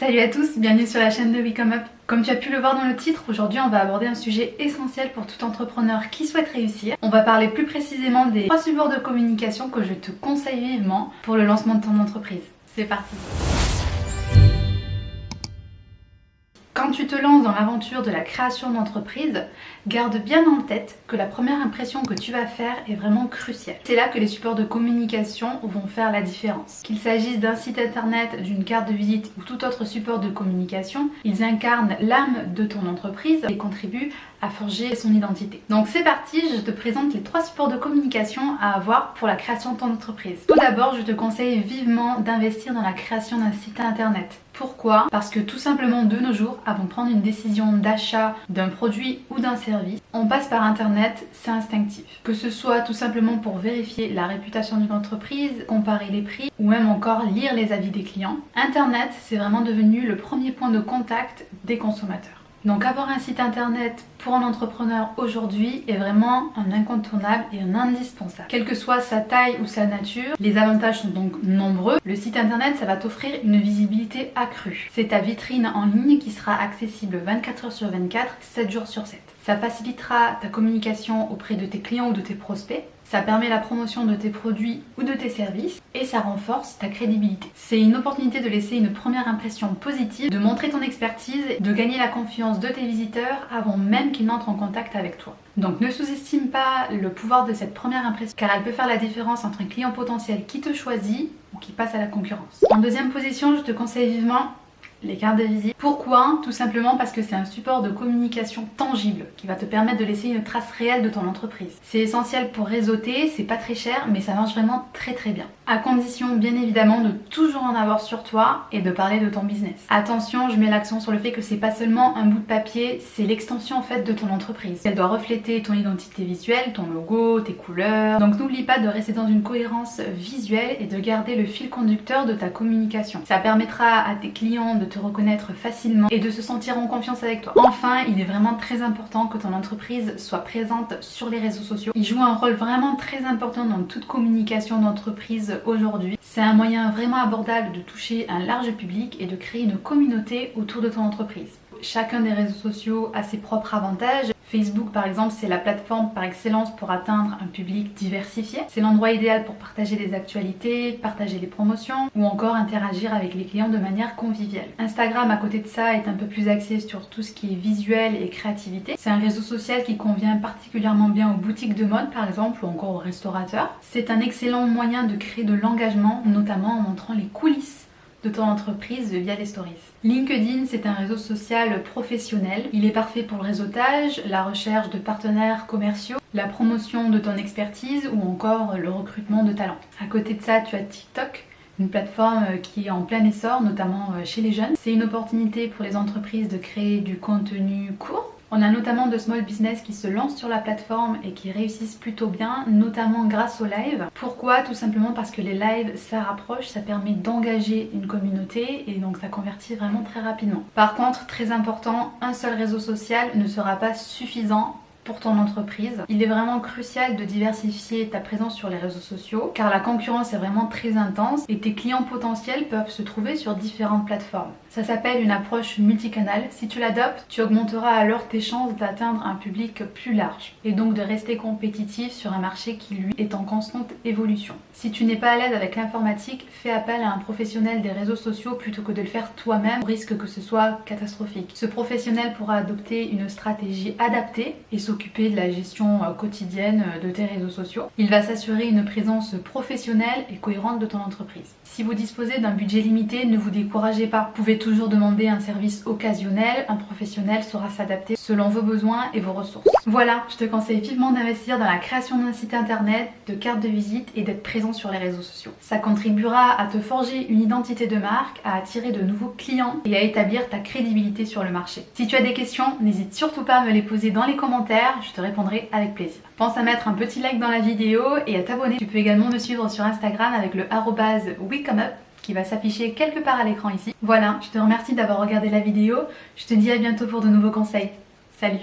Salut à tous, bienvenue sur la chaîne de WeComeUp. Comme tu as pu le voir dans le titre, aujourd'hui on va aborder un sujet essentiel pour tout entrepreneur qui souhaite réussir. On va parler plus précisément des 3 supports de communication que je te conseille vivement pour le lancement de ton entreprise. C'est parti! Quand tu te lances dans l'aventure de la création d'entreprise, garde bien en tête que la première impression que tu vas faire est vraiment cruciale. C'est là que les supports de communication vont faire la différence. Qu'il s'agisse d'un site internet, d'une carte de visite ou tout autre support de communication, ils incarnent l'âme de ton entreprise et contribuent à forger son identité. Donc c'est parti, je te présente les 3 supports de communication à avoir pour la création de ton entreprise. Tout d'abord, je te conseille vivement d'investir dans la création d'un site internet. Pourquoi? Parce que tout simplement de nos jours, avant de prendre une décision d'achat d'un produit ou d'un service, on passe par internet, c'est instinctif. Que ce soit tout simplement pour vérifier la réputation d'une entreprise, comparer les prix ou même encore lire les avis des clients. Internet, c'est vraiment devenu le premier point de contact des consommateurs. Donc avoir un site internet pour un entrepreneur aujourd'hui est vraiment un incontournable et un indispensable. Quelle que soit sa taille ou sa nature, les avantages sont donc nombreux. Le site internet, ça va t'offrir une visibilité accrue. C'est ta vitrine en ligne qui sera accessible 24 heures sur 24, 7 jours sur 7. Ça facilitera ta communication auprès de tes clients ou de tes prospects. Ça permet la promotion de tes produits ou de tes services et ça renforce ta crédibilité. C'est une opportunité de laisser une première impression positive, de montrer ton expertise, de gagner la confiance de tes visiteurs avant même qu'ils n'entrent en contact avec toi. Donc ne sous-estime pas le pouvoir de cette première impression car elle peut faire la différence entre un client potentiel qui te choisit ou qui passe à la concurrence. En deuxième position, je te conseille vivement les cartes de visite. Pourquoi? Tout simplement parce que c'est un support de communication tangible qui va te permettre de laisser une trace réelle de ton entreprise. C'est essentiel pour réseauter, c'est pas très cher, mais ça marche vraiment très bien. À condition bien évidemment de toujours en avoir sur toi et de parler de ton business. Attention, je mets l'accent sur le fait que c'est pas seulement un bout de papier, c'est l'extension en fait de ton entreprise. Elle doit refléter ton identité visuelle, ton logo, tes couleurs. Donc n'oublie pas de rester dans une cohérence visuelle et de garder le fil conducteur de ta communication. Ça permettra à tes clients de te reconnaître facilement et de se sentir en confiance avec toi. Enfin, il est vraiment très important que ton entreprise soit présente sur les réseaux sociaux. Il joue un rôle vraiment très important dans toute communication d'entreprise aujourd'hui. C'est un moyen vraiment abordable de toucher un large public et de créer une communauté autour de ton entreprise. Chacun des réseaux sociaux a ses propres avantages. Facebook par exemple, c'est la plateforme par excellence pour atteindre un public diversifié. C'est l'endroit idéal pour partager des actualités, partager les promotions ou encore interagir avec les clients de manière conviviale. Instagram à côté de ça est un peu plus axé sur tout ce qui est visuel et créativité. C'est un réseau social qui convient particulièrement bien aux boutiques de mode par exemple ou encore aux restaurateurs. C'est un excellent moyen de créer de l'engagement, notamment en montrant les coulisses de ton entreprise via les stories. LinkedIn, c'est un réseau social professionnel. Il est parfait pour le réseautage, la recherche de partenaires commerciaux, la promotion de ton expertise ou encore le recrutement de talents. À côté de ça, tu as TikTok, une plateforme qui est en plein essor, notamment chez les jeunes. C'est une opportunité pour les entreprises de créer du contenu court. On a notamment de small business qui se lancent sur la plateforme et qui réussissent plutôt bien, notamment grâce aux lives. Pourquoi? Tout simplement parce que les lives, ça rapproche, ça permet d'engager une communauté et donc ça convertit vraiment très rapidement. Par contre, très important, un seul réseau social ne sera pas suffisant pour ton entreprise. Il est vraiment crucial de diversifier ta présence sur les réseaux sociaux car la concurrence est vraiment très intense et tes clients potentiels peuvent se trouver sur différentes plateformes. Ça s'appelle une approche multicanal. Si tu l'adoptes, tu augmenteras alors tes chances d'atteindre un public plus large et donc de rester compétitif sur un marché qui lui est en constante évolution. Si tu n'es pas à l'aise avec l'informatique, fais appel à un professionnel des réseaux sociaux plutôt que de le faire toi-même au risque que ce soit catastrophique. Ce professionnel pourra adopter une stratégie adaptée et s'occuper de la gestion quotidienne de tes réseaux sociaux. Il va s'assurer une présence professionnelle et cohérente de ton entreprise. Si vous disposez d'un budget limité, ne vous découragez pas. Vous pouvez toujours demander un service occasionnel, un professionnel saura s'adapter selon vos besoins et vos ressources. Voilà, je te conseille vivement d'investir dans la création d'un site internet, de cartes de visite et d'être présent sur les réseaux sociaux. Ça contribuera à te forger une identité de marque, à attirer de nouveaux clients et à établir ta crédibilité sur le marché. Si tu as des questions, n'hésite surtout pas à me les poser dans les commentaires, je te répondrai avec plaisir. Pense à mettre un petit like dans la vidéo et à t'abonner. Tu peux également me suivre sur Instagram avec le @WeComeUp qui va s'afficher quelque part à l'écran ici. Voilà, je te remercie d'avoir regardé la vidéo. Je te dis à bientôt pour de nouveaux conseils. Salut!